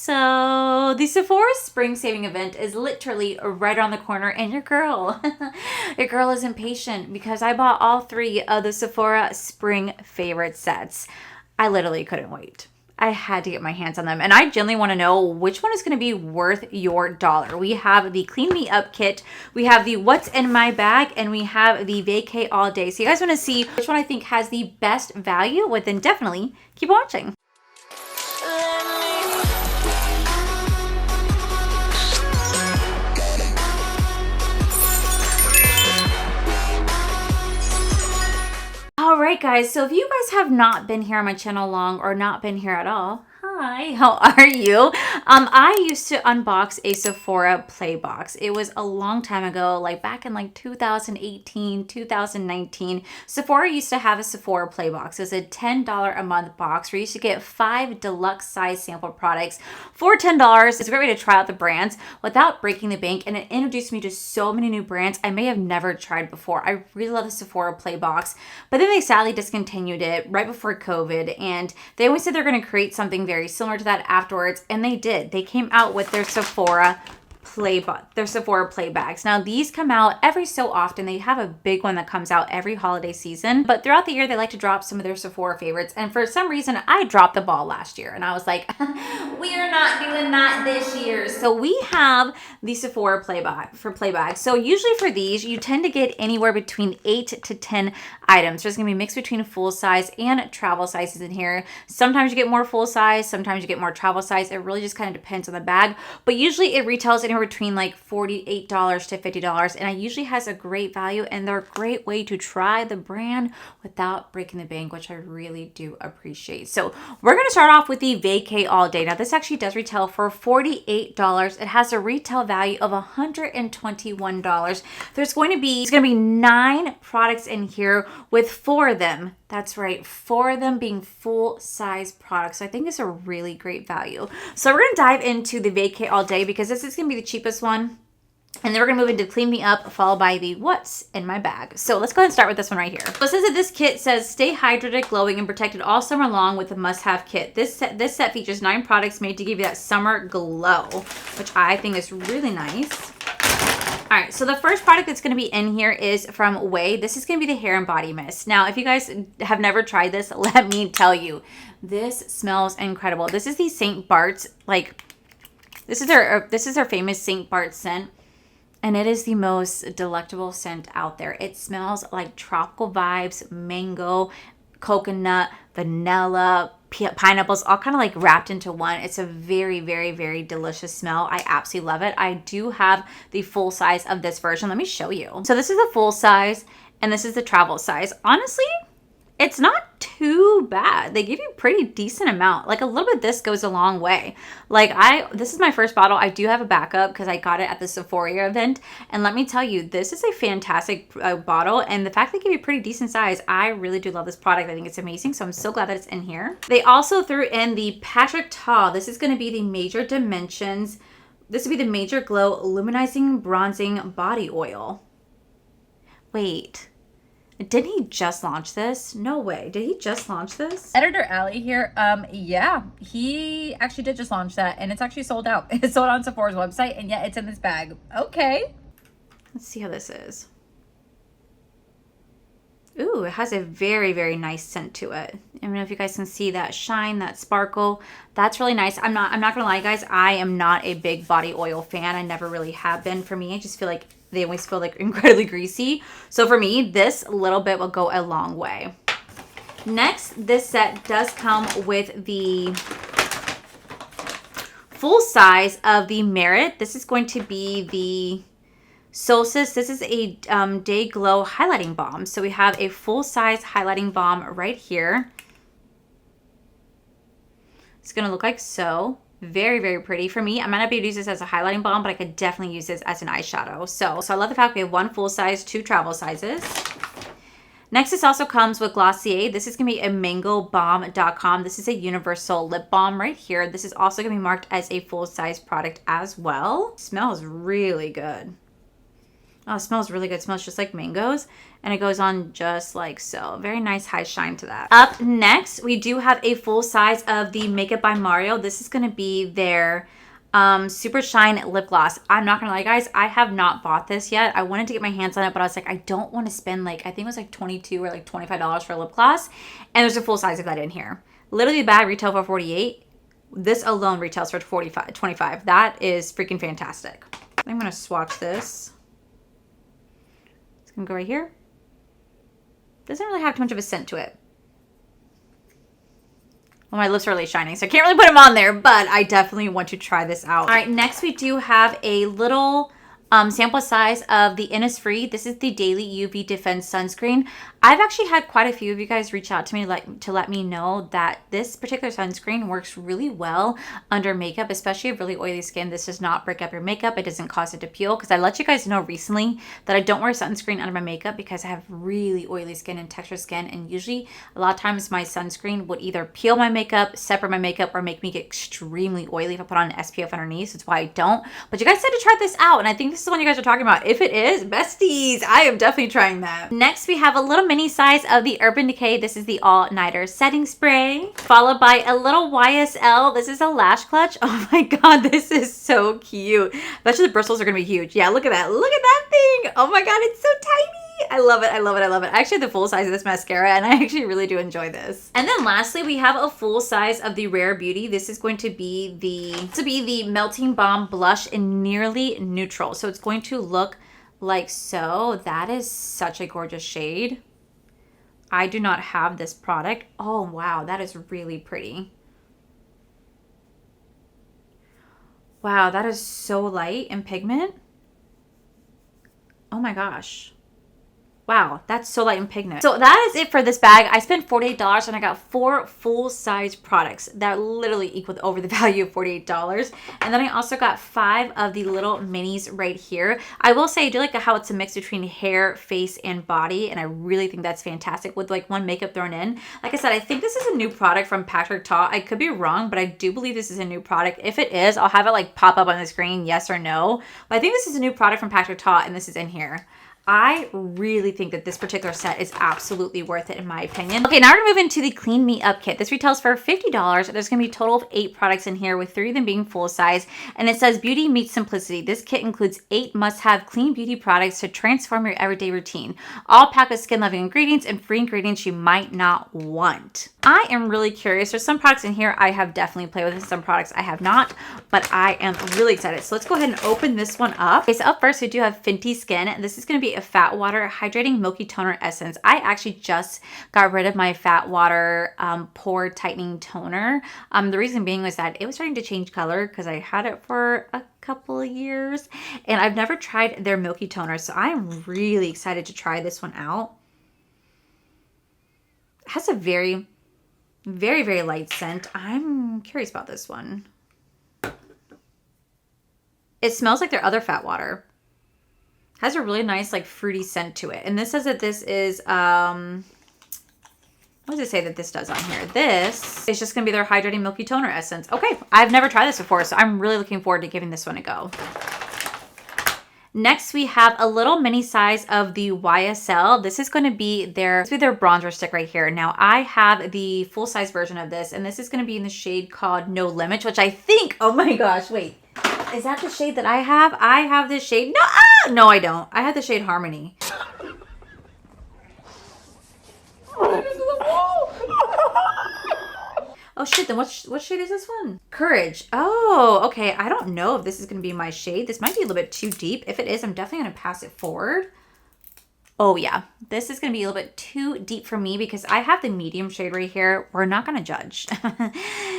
So the Sephora spring saving event is literally right around the corner, and your girl is impatient because I bought all 3 of the Sephora spring favorite sets. I literally couldn't wait. I had to get my hands on them, and I genuinely want to know which one is going to be worth your dollar. We have the Clean Me Up kit, we have the What's in My Bag, and we have the Vacay All Day. So you guys want to see which one I think has the best value? Well, then definitely keep watching. Alright guys, so if you guys have not been here on my channel long or not been here at all, hi, how are you? I used to unbox a Sephora play box. It was a long time ago, like back in like 2018, 2019. Sephora used to have a Sephora play box. It was a $10 a month box where you used to get 5 deluxe size sample products for $10. It's a great way to try out the brands without breaking the bank, and it introduced me to so many new brands I may have never tried before. I really love the Sephora play box, but then they sadly discontinued it right before COVID, and they always said they're going to create something very similar to that afterwards, and they did. They came out with their Sephora play bags. Now these come out every so often. They have a big one that comes out every holiday season, but throughout the year they like to drop some of their Sephora favorites, and for some reason I dropped the ball last year and I was like, we are not doing that this year. So we have the Sephora play bags. So usually for these you tend to get anywhere between 8 to 10 items. There's gonna be mixed between full size and travel sizes in here. Sometimes you get more full size, sometimes you get more travel size. It really just kind of depends on the bag, but usually it retails anywhere between like $48 to $50, and it usually has a great value, and they're a great way to try the brand without breaking the bank, which I really do appreciate. So we're going to start off with the Vacay All Day. Now this actually does retail for $48. It has a retail value of $121. There's going to be 9 products in here with 4 of them. That's right, 4 of them being full-size products. So I think it's a really great value. So we're going to dive into the Vacay All Day because this is going to be the cheapest one. And then we're going to move into Clean Me Up, followed by the What's in My Bag. So let's go ahead and start with this one right here. So it says that this kit says, stay hydrated, glowing, and protected all summer long with a must-have kit. This set features 9 products made to give you that summer glow, which I think is really nice. All right, so the first product that's going to be in here is from Ouai. This is going to be the hair and body mist. Now, if you guys have never tried this, let me tell you, this smells incredible. This is the St. Bart's, this is their famous St. Bart's scent, and it is the most delectable scent out there. It smells like tropical vibes, mango, coconut, vanilla, pineapples, all kind of like wrapped into one. It's a very, very, very delicious smell. I absolutely love it. I do have the full size of this version. Let me show you. So this is the full size and this is the travel size. Honestly, it's not too bad. They give you a pretty decent amount. Like a little bit of this goes a long way. This is my first bottle. I do have a backup because I got it at the Sephora event. And let me tell you, this is a fantastic bottle. And the fact they give you a pretty decent size, I really do love this product. I think it's amazing. So I'm so glad that it's in here. They also threw in the Patrick Ta. This is going to be the Major Dimensions. This would be the Major Glow Luminizing Bronzing Body Oil. Wait. Didn't he just launch this? No way. Did he just launch this? Editor Allie here. Yeah, he actually did just launch that, and it's actually sold out. It's sold on Sephora's website, and yet it's in this bag. Okay. Let's see how this is. Ooh, it has a very, very nice scent to it. I don't know if you guys can see that shine, that sparkle. That's really nice. I'm not gonna lie, guys. I am not a big body oil fan. I never really have been. For me, I just feel like they always feel like incredibly greasy. So for me, this little bit will go a long way. Next, this set does come with the full size of the Merit. This is going to be the Solstice. This is a Day Glow highlighting balm. So we have a full size highlighting balm right here. It's going to look like so. Very, very pretty. For me, I might not be able to use this as a highlighting balm, but I could definitely use this as an eyeshadow. So I love the fact we have 1 full size, 2 travel sizes. Next, this also comes with Glossier. This is going to be a mangobalm.com. This is a universal lip balm right here. This is also going to be marked as a full size product as well. Smells really good. Oh, it smells really good. It smells just like mangoes. And it goes on just like so. Very nice high shine to that. Up next, we do have a full size of the Makeup by Mario. This is going to be their Super Shine Lip Gloss. I'm not going to lie, guys. I have not bought this yet. I wanted to get my hands on it, but I was like, I don't want to spend like, I think it was like $22 or like $25 for a lip gloss. And there's a full size of that in here. Literally the bag retail for $48. This alone retails for $25. That is freaking fantastic. I'm going to swatch this. It's going to go right here. Doesn't really have too much of a scent to it. Well, my lips are really shining, so I can't really put them on there, but I definitely want to try this out. All right, next we do have a little sample size of the Innisfree. This is the Daily UV Defense Sunscreen. I've actually had quite a few of you guys reach out to me to let me know that this particular sunscreen works really well under makeup, especially really oily skin. This does not break up your makeup. It doesn't cause it to peel, because I let you guys know recently that I don't wear sunscreen under my makeup because I have really oily skin and textured skin, and usually a lot of times my sunscreen would either peel my makeup, separate my makeup, or make me get extremely oily if I put on an SPF underneath. So that's why I don't. But you guys said to try this out, and I think this is the one you guys are talking about. If it is, besties, I am definitely trying that. Next, we have a little mini size of the Urban Decay. This is the All Nighter Setting Spray, followed by a little YSL. This is a lash clutch. Oh my god, this is so cute. I bet you the bristles are gonna be huge. Yeah, look at that. Look at that thing. Oh my god, it's so tiny. I love it. I love it. I love it. I actually have the full size of this mascara, and I actually really do enjoy this. And then lastly, we have a full size of the Rare Beauty. This is going to be the Melting Balm Blush in Nearly Neutral. So it's going to look like so. That is such a gorgeous shade. I do not have this product. Oh, wow. That is really pretty. Wow, that is so light in pigment. Oh my gosh. Wow, that's so light in pigment. So that is it for this bag. I spent $48 and I got 4 full-size products that literally equaled over the value of $48. And then I also got 5 of the little minis right here. I will say I do like how it's a mix between hair, face, and body, and I really think that's fantastic with like one makeup thrown in. Like I said, I think this is a new product from Patrick Ta. I could be wrong, but I do believe this is a new product. If it is, I'll have it like pop up on the screen, yes or no. But I think this is a new product from Patrick Ta, and this is in here. I really think that this particular set is absolutely worth it in my opinion. Okay, now we're gonna move into the Clean Me Up kit. This retails for $50. There's gonna be a total of 8 products in here, with 3 of them being full size. And it says beauty meets simplicity. This kit includes 8 must-have clean beauty products to transform your everyday routine. All packed with skin-loving ingredients and free ingredients you might not want. I am really curious. There's some products in here I have definitely played with, and some products I have not, but I am really excited. So let's go ahead and open this one up. Okay, so up first we do have Fenty Skin. This is gonna be a Fat Water Hydrating Milky Toner Essence. I actually just got rid of my Fat Water Pore Tightening Toner. The reason being was that it was starting to change color because I had it for a couple of years, and I've never tried their Milky Toner, so I'm really excited to try this one out. It has a very, very, very light scent. I'm curious about this one. It smells like their other Fat Water. Has a really nice like fruity scent to it. And this says that this is, what does it say that this does on here? This is just gonna be their Hydrating Milky Toner Essence. Okay, I've never tried this before, so I'm really looking forward to giving this one a go. Next, we have a little mini size of the YSL. This is going to be their bronzer stick right here. Now, I have the full-size version of this, and this is going to be in the shade called No Limits, which I think, oh my gosh, wait. Is that the shade that I have? I have this shade. No, no, I don't. I have the shade Harmony. Oh shit, then what shade is this one? Courage. Oh, okay. I don't know if this is going to be my shade. This might be a little bit too deep. If it is, I'm definitely going to pass it forward. Oh yeah, this is going to be a little bit too deep for me because I have the medium shade right here. We're not going to judge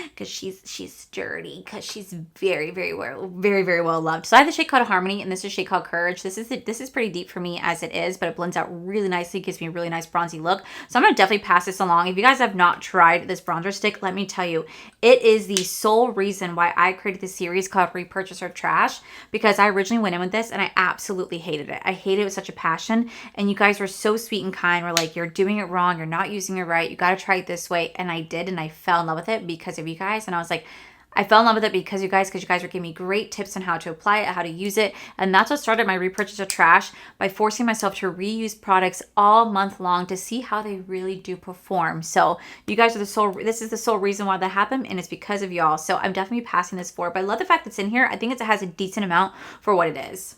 because she's dirty, because she's very, very well loved. So I have the shade called Harmony, and this is a shade called Courage. This is pretty deep for me as it is, but it blends out really nicely, gives me a really nice bronzy look. So I'm going to definitely pass this along. If you guys have not tried this bronzer stick, let me tell you, it is the sole reason why I created this series called Repurchase or Trash, because I originally went in with this and I absolutely hated it. I hated it with such a passion, and you guys were so sweet and kind. We're like, you're doing it wrong. You're not using it right. You got to try it this way. And I did, and I fell in love with it because of you guys. And I was like, I fell in love with it because you guys were giving me great tips on how to apply it, how to use it. And that's what started my repurchase of trash, by forcing myself to reuse products all month long to see how they really do perform. So you guys are this is the sole reason why that happened, and it's because of y'all. So I'm definitely passing this forward, but I love the fact it's in here. I think it has a decent amount for what it is.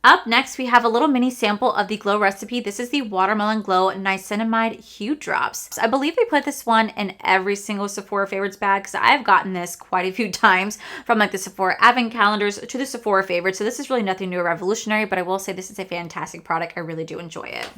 Up next, we have a little mini sample of the Glow recipe. This is the Watermelon Glow Niacinamide Hue Drops. So I believe they put this one in every single Sephora favorites bag, because I've gotten this quite a few times, from like the Sephora advent calendars to the Sephora favorites. So this is really nothing new or revolutionary, but I will say this is a fantastic product. I really do enjoy it.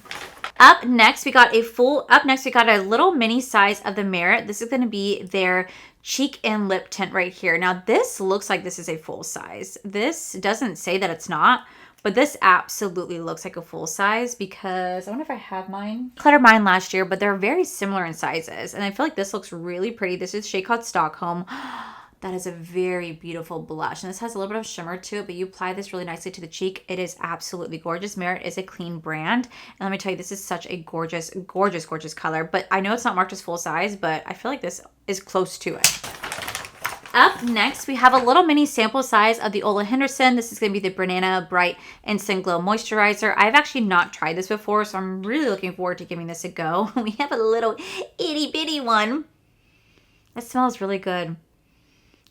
Up next, we got a little mini size of the Merit. This is going to be their cheek and lip tint right here. Now this looks like this is a full size. This doesn't say that it's not, but this absolutely looks like a full size, because I wonder if I have mine. Cluttered mine last year, but they're very similar in sizes. And I feel like this looks really pretty. This is shade called Stockholm. That is a very beautiful blush. And this has a little bit of shimmer to it, but you apply this really nicely to the cheek. It is absolutely gorgeous. Merit is a clean brand. And let me tell you, this is such a gorgeous, gorgeous, gorgeous color. But I know it's not marked as full size, but I feel like this is close to it. Up next, we have a little mini sample size of the Ole Henderson. This is going to be the Banana Bright Instant Glow Moisturizer. I've actually not tried this before, so I'm really looking forward to giving this a go. We have a little itty bitty one. It smells really good.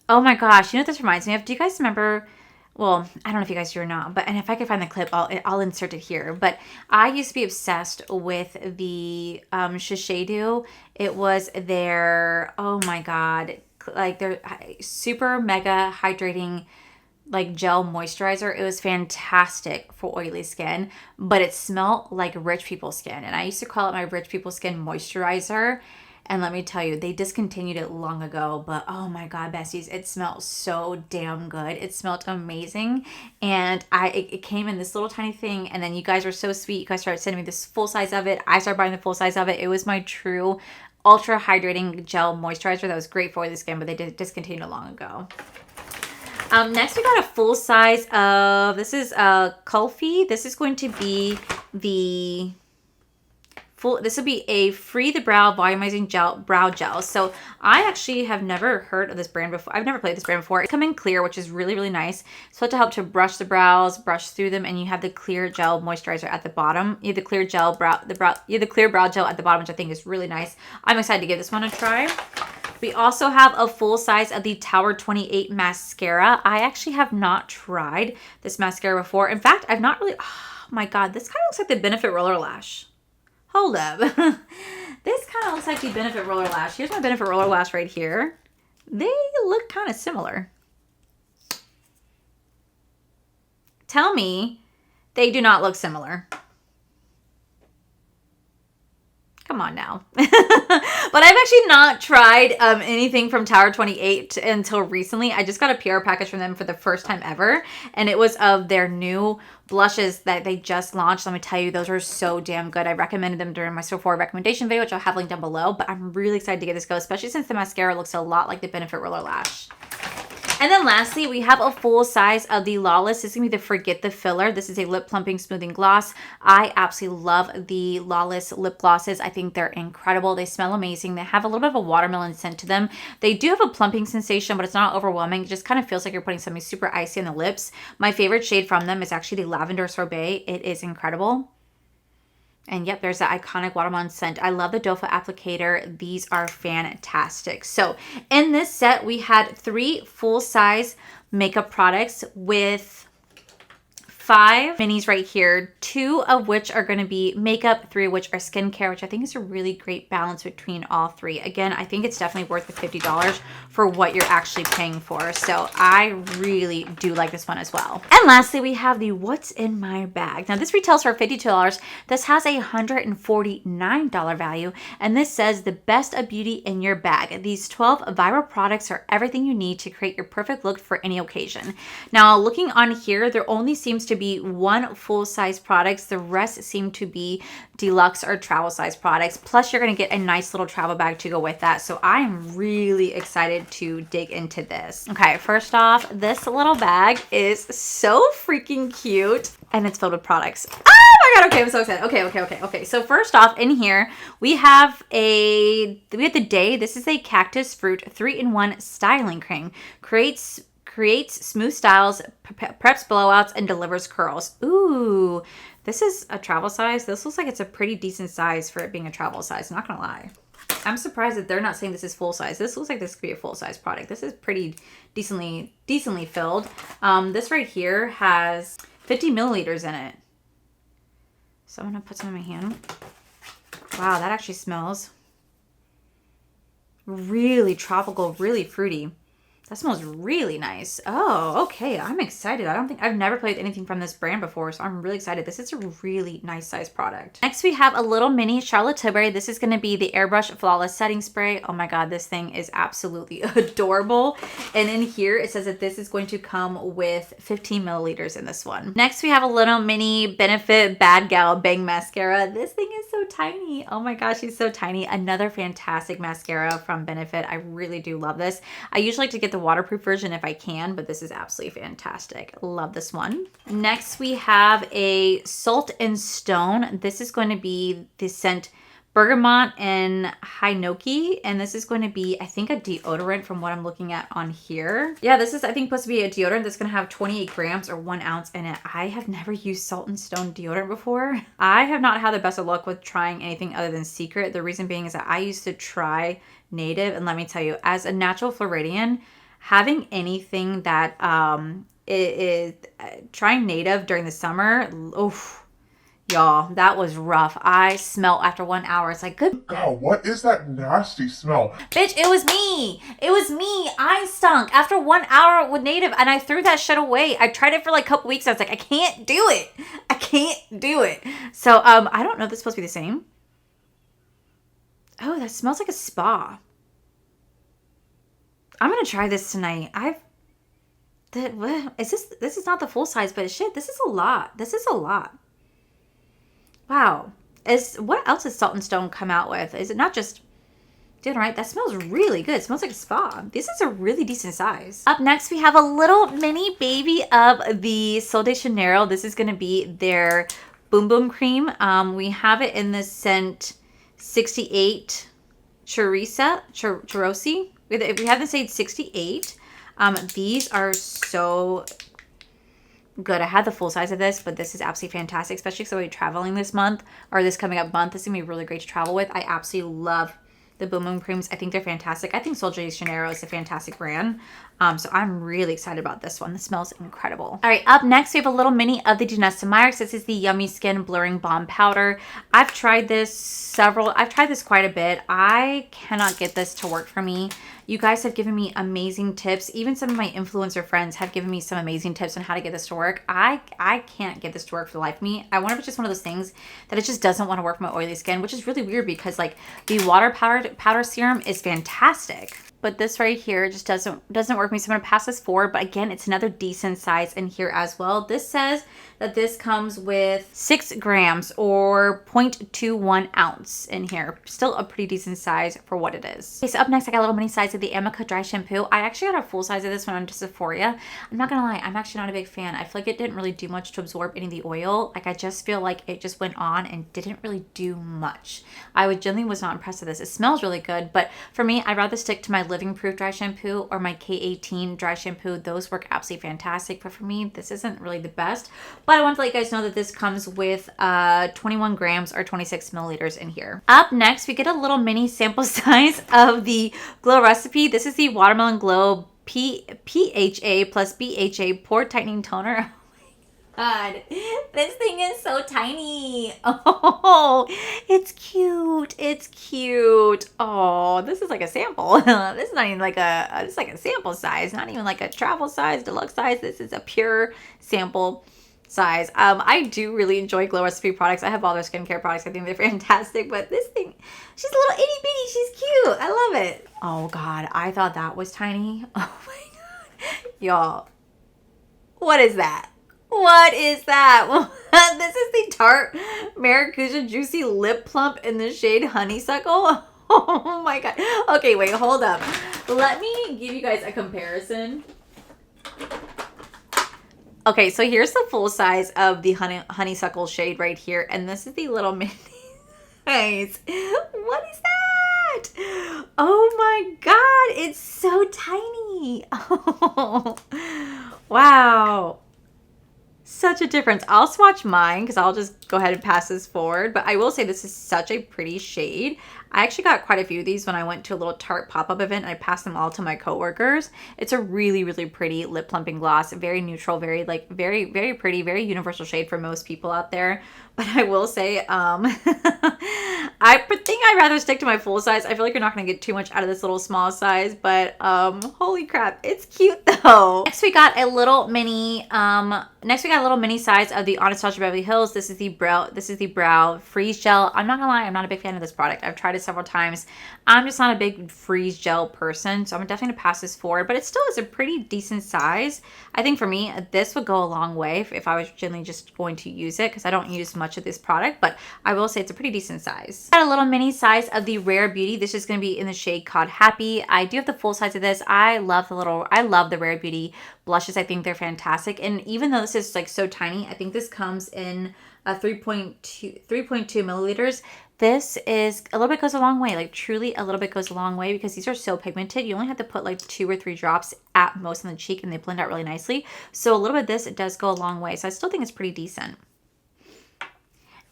Oh my gosh, you know what this reminds me of? Do you guys remember? Well, I don't know if you guys do or not, but and if I can find the clip, I'll insert it here. But I used to be obsessed with the Shiseido. It was their, oh my god, like their super mega hydrating like gel moisturizer. It was fantastic for oily skin, but it smelled like rich people's skin. And I used to call it my rich people's skin moisturizer. And let me tell you, they discontinued it long ago, but oh my god, besties, it smelled so damn good. It smelled amazing. And it came in this little tiny thing, and then you guys were so sweet. You guys started sending me this full size of it. I started buying the full size of it. It was my true ultra hydrating gel moisturizer that was great for oily skin, but they did discontinue it long ago. Next we got a full size of, this is Kulfi. This is going to be the this will be a Free the Brow Volumizing Brow Gel. So I actually have never heard of this brand before. I've never played this brand before. It's come in clear, which is really, really nice. So to help to brush the brows, brush through them, and you have the clear gel moisturizer at the bottom. You have the clear gel the clear brow gel at the bottom, which I think is really nice. I'm excited to give this one a try. We also have a full size of the Tower 28 mascara. I actually have not tried this mascara before. In fact, I've not really, oh my god, this kind of looks like the Benefit Roller Lash. Hold up. This kind of looks like the Benefit Roller Lash. Here's my Benefit Roller Lash right here. They look kind of similar. Tell me they do not look similar. Come on now. But I've actually not tried anything from Tower 28 until recently. I just got a PR package from them for the first time ever. And it was of their new blushes that they just launched. Let me tell you, those are so damn good. I recommended them during my Sephora recommendation video, which I'll have linked down below. But I'm really excited to get this go, especially since the mascara looks a lot like the Benefit Roller Lash. And then lastly, we have a full size of the Lawless. This is going to be the Forget the Filler. This is a lip plumping smoothing gloss. I absolutely love the Lawless lip glosses. I think they're incredible. They smell amazing. They have a little bit of a watermelon scent to them. They do have a plumping sensation, but it's not overwhelming. It just kind of feels like you're putting something super icy on the lips. My favorite shade from them is actually the Lavender Sorbet. It is incredible. And yep, there's that iconic watermelon scent. I love the doe foot applicator. These are fantastic. So in this set, we had 3 full-size makeup products with 5 minis right here, 2 of which are going to be makeup, 3 of which are skincare, which I think is a really great balance between all 3. Again, I think it's definitely worth the $50 for what you're actually paying for. So I really do like this one as well. And lastly, we have the What's in My Bag. Now this retails for $52. This has a $149 value, and this says the best of beauty in your bag. These 12 viral products are everything you need to create your perfect look for any occasion. Now looking on here, there only seems to be 1 full-size products. The rest seem to be deluxe or travel size products. Plus you're going to get a nice little travel bag to go with that. So I am really excited to dig into this. Okay, first off, this little bag is so freaking cute and it's filled with products. Oh my my god, okay, I'm so excited. Okay. So first off, in here, we have the Day. This is a cactus fruit 3-in-1 styling cream. Creates smooth styles, preps blowouts, and delivers curls. Ooh, this is a travel size. This looks like it's a pretty decent size for it being a travel size, not gonna lie. I'm surprised that they're not saying this is full size. This looks like this could be a full size product. This is pretty decently filled. This right here has 50 milliliters in it. So I'm gonna put some in my hand. Wow, that actually smells really tropical, really fruity. That smells really nice. Oh, okay. I'm excited. I've never played anything from this brand before, so I'm really excited. This is a really nice size product. Next, we have a little mini Charlotte Tilbury. This is going to be the Airbrush Flawless Setting Spray. Oh my god, this thing is absolutely adorable. And in here, it says that this is going to come with 15 milliliters in this one. Next, we have a little mini Benefit Bad Gal Bang Mascara. This thing is so tiny. Oh my gosh, she's so tiny. Another fantastic mascara from Benefit. I really do love this. I usually like to get the waterproof version if I can, but this is absolutely fantastic. Love this one. Next, we have a Salt and Stone. This is going to be the scent Bergamot and Hinoki, and this is going to be, I think, a deodorant from what I'm looking at on here. Yeah, this is, I think, supposed to be a deodorant that's going to have 28 grams or 1 ounce in it. I have never used Salt and Stone deodorant before. I have not had the best of luck with trying anything other than Secret. The reason being is that I used to try Native, and let me tell you, as a natural Floridian, having anything that is trying Native during the summer, oof, y'all, that was rough. I smelled after 1 hour. It's like, good God, what is that nasty smell? bitch, it was me. It was me. I stunk after 1 hour with Native, and I threw that shit away. I tried it for like a couple weeks. I was like, I can't do it. I can't do it. So I don't know if this is supposed to be the same. Oh, that smells like a spa. I'm gonna try this tonight. This is not the full size, but shit, this is a lot. This is a lot. Wow. What else does Salt and Stone come out with? Is it not just deodorant? That smells really good. It smells like a spa. This is a really decent size. Up next, we have a little mini baby of the Sol de Janeiro. This is gonna be their Boom Boom Cream. We have it in the scent 68 Chorosi. We have the shade 68. These are so good. I had the full size of this, but this is absolutely fantastic, especially because I'll be traveling this month or this coming up month. This is going to be really great to travel with. I absolutely love the Boom Boom creams. I think they're fantastic. I think Sol de Janeiro is a fantastic brand. So I'm really excited about this one. This smells incredible. All right, up next, we have a little mini of the Janessa Myers. This is the Yummy Skin Blurring Balm Powder. I've tried this quite a bit. I cannot get this to work for me. You guys have given me amazing tips. Even some of my influencer friends have given me some amazing tips on how to get this to work. I can't get this to work for the life of me. I wonder if it's just one of those things that it just doesn't want to work for my oily skin, which is really weird because like the water powder serum is fantastic. But this right here just doesn't work for me. So I'm going to pass this forward. But again, it's another decent size in here as well. This says that this comes with 6 grams or 0.21 ounce in here. Still a pretty decent size for what it is. Okay, so up next, I got a little mini size of the Amica Dry Shampoo. I actually got a full size of this when I went to Sephora. I'm not going to lie, I'm actually not a big fan. I feel like it didn't really do much to absorb any of the oil. Like I just feel like it just went on and didn't really do much. I generally was not impressed with this. It smells really good, but for me, I'd rather stick to my Living Proof Dry Shampoo or my K18 Dry Shampoo. Those work absolutely fantastic, but for me, this isn't really the best. But I want to let you guys know that this comes with 21 grams or 26 milliliters in here. Up next, we get a little mini sample size of the Glow Recipe. This is the Watermelon Glow PHA plus BHA Pore Tightening Toner. God, this thing is so tiny. Oh, it's cute. It's cute. Oh, this is like a sample. This is not even like it's like a sample size, not even like a travel size, deluxe size. This is a pure sample size. I do really enjoy Glow Recipe products. I have all their skincare products. I think they're fantastic, but this thing, she's a little itty bitty. She's cute. I love it. Oh God, I thought that was tiny. Oh my God. Y'all, what is that? What is that? This is the Tarte Maracuja Juicy Lip Plump in the shade Honeysuckle. Oh my God. Okay, wait, hold up. Let me give you guys a comparison. Okay, so here's the full size of the honeysuckle shade right here. And this is the little mini size. What is that? Oh my God, it's so tiny. Oh, wow. Such a difference. I'll swatch mine because I'll just go ahead and pass this forward. But I will say this is such a pretty shade. I actually got quite a few of these when I went to a little Tarte pop-up event and I passed them all to my coworkers. It's a really, really pretty lip plumping gloss. Very neutral, very very pretty, very universal shade for most people out there. But I will say, I think I'd rather stick to my full size. I feel like you're not going to get too much out of this little small size, but holy crap, it's cute though. Next we got a little mini size of the Anastasia Beverly Hills. This is the brow freeze gel. I'm not gonna lie, I'm not a big fan of this product. I've tried it several times. I'm just not a big freeze gel person, so I'm definitely gonna pass this forward, but it still is a pretty decent size. I think for me, this would go a long way if I was generally just going to use it because I don't use much of this product, but I will say it's a pretty decent size. Got a little mini size of the Rare Beauty. This is going to be in the shade called Happy. I do have the full size of this. I love the Rare Beauty blushes. I think they're fantastic. And even though this is like so tiny, I think this comes in a 3.2 milliliters. This is a little bit goes a long way, like truly a little bit goes a long way because these are so pigmented. You only have to put like 2 or 3 drops at most on the cheek and they blend out really nicely. So a little bit of this, it does go a long way. So I still think it's pretty decent.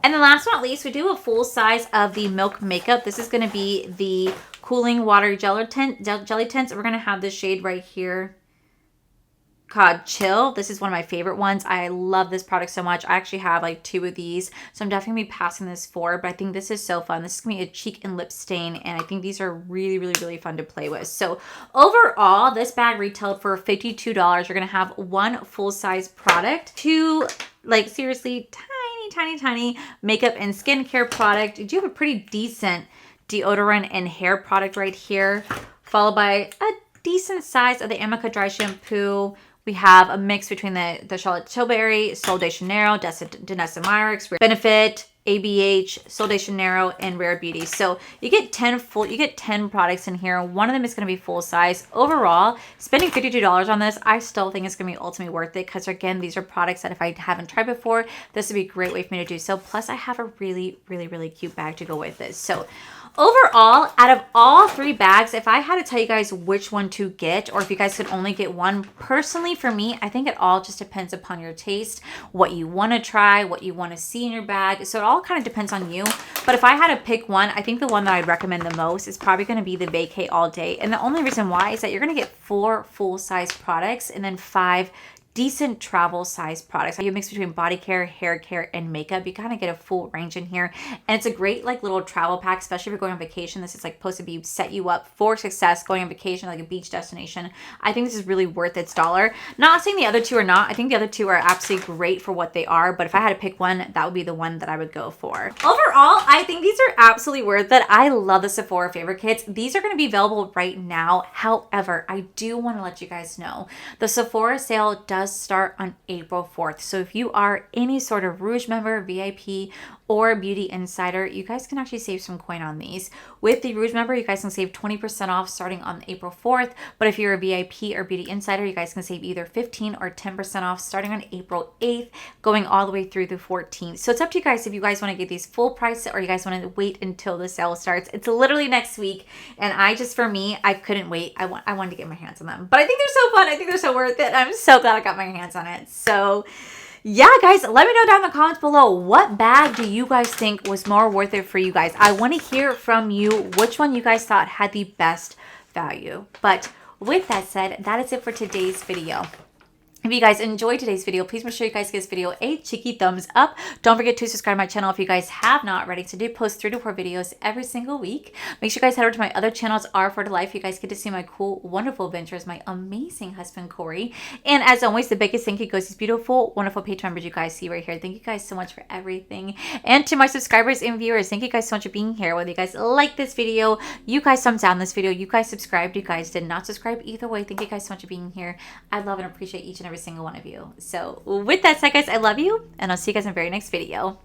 And then last but not least, we do a full size of the Milk Makeup. This is going to be the Cooling Water Jelly Tint. We're going to have this shade right here called Chill. This is one of my favorite ones. I love this product so much. I actually have like 2 of these, so I'm definitely going to be passing this forward, but I think this is so fun. This is going to be a cheek and lip stain, and I think these are really, really, really fun to play with. So overall, this bag retailed for $52. You're going to have 1 full-size product, 2 like seriously tiny makeup and skincare product. You do have a pretty decent deodorant and hair product right here, followed by a decent size of the Amica Dry Shampoo. We have a mix between the Charlotte Tilbury, Sol de Janeiro, Danessa Myricks, Benefit, ABH, Sol de Janeiro, and Rare Beauty. So you get 10 products in here. One of them is going to be full size. Overall, spending $52 on this, I still think it's going to be ultimately worth it because again, these are products that if I haven't tried before, this would be a great way for me to do so. Plus, I have a really, really, really cute bag to go with this. So overall, out of all 3 bags, if I had to tell you guys which one to get, or if you guys could only get one, personally for me, I think it all just depends upon your taste, what you want to try, what you want to see in your bag. So it all kind of depends on you. But if I had to pick one, I think the one that I'd recommend the most is probably going to be the Vacay All Day. And the only reason why is that you're going to get 4 full-size products and then 5 decent travel size products. You mix between body care, hair care, and makeup. You kind of get a full range in here. And it's a great like little travel pack, especially if you're going on vacation. This is like supposed to be set you up for success going on vacation, like a beach destination. I think this is really worth its dollar. Not saying the other 2 are not. I think the other 2 are absolutely great for what they are. But if I had to pick one, that would be the one that I would go for. Overall, I think these are absolutely worth it. I love the Sephora Favorite Kits. These are going to be available right now. However, I do want to let you guys know the Sephora sale does start on April 4th. So if you are any sort of Rouge member, VIP, or Beauty Insider, you guys can actually save some coin on these. With the Rouge member, you guys can save 20% off starting on April 4th. But if you're a VIP or Beauty Insider, you guys can save either 15 or 10% off starting on April 8th, going all the way through the 14th. So it's up to you guys if you guys want to get these full price or you guys want to wait until the sale starts. It's literally next week. And for me, I couldn't wait. I wanted to get my hands on them. But I think they're so fun. I think they're so worth it. I'm so glad I got my hands on it. So yeah, guys, let me know down in the comments below, what bag do you guys think was more worth it for you guys? I want to hear from you which one you guys thought had the best value. But with that said, that is it for today's video. If you guys enjoyed today's video, please make sure you guys give this video a cheeky thumbs up. Don't forget to subscribe to my channel if you guys have not already. So I do post 3 to 4 videos every single week. Make sure you guys head over to my other channels, R for Life. You guys get to see my cool, wonderful adventures, my amazing husband, Corey. And as always, the biggest thank you goes to these beautiful, wonderful Patreon members you guys see right here. Thank you guys so much for everything. And to my subscribers and viewers, thank you guys so much for being here. Whether you guys like this video, you guys thumbs down this video, you guys subscribed, you guys did not subscribe, either way, thank you guys so much for being here. I love and appreciate each and every single one of you. So with that said, guys, I love you, and I'll see you guys in the very next video.